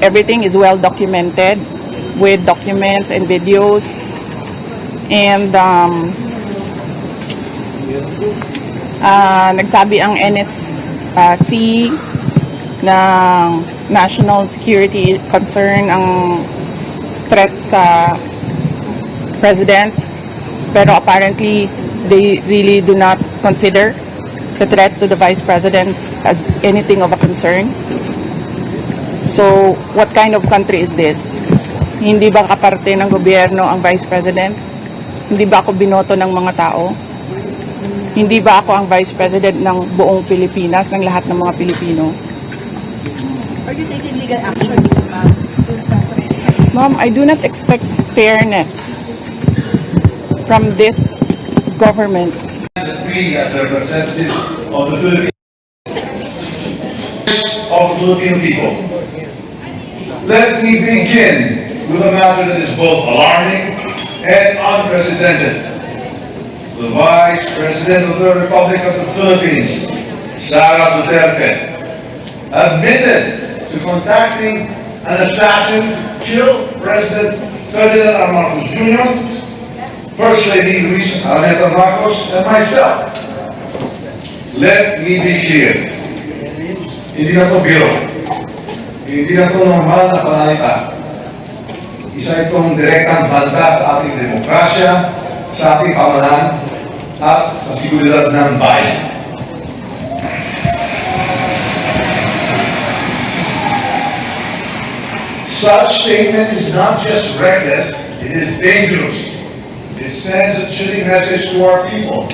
everything is well documented with documents and videos. And nagsabi ang NSC na national security concern ang threat sa president, pero apparently they really do not consider the threat to the vice president as anything of a concern. So, what kind of country is this? Hindi ba kaparte ng gobyerno ang vice president? Hindi ba ako binoto ng mga tao? Hindi ba ako ang vice president ng buong Pilipinas, ng lahat ng mga Pilipino? Are you taking legal action, Ma'am, I do not expect fairness from this government. We, as the representatives of the Filipino people, let me begin with a matter that is both alarming and unprecedented. The Vice President of the Republic of the Philippines, Sara Duterte, admitted to contacting an assassin to kill President Ferdinand Marcos Jr., First Lady Luis Arneta Marcos, and myself. Let me be clear. Hindi na ito biro. Hindi na ito normal na pananita. Isa itong direktang banta sa ating demokrasya, sa ating pamahalaan, at sa seguridad ng bayan. Such statement is not just reckless, it is dangerous. It sends a chilling message to our people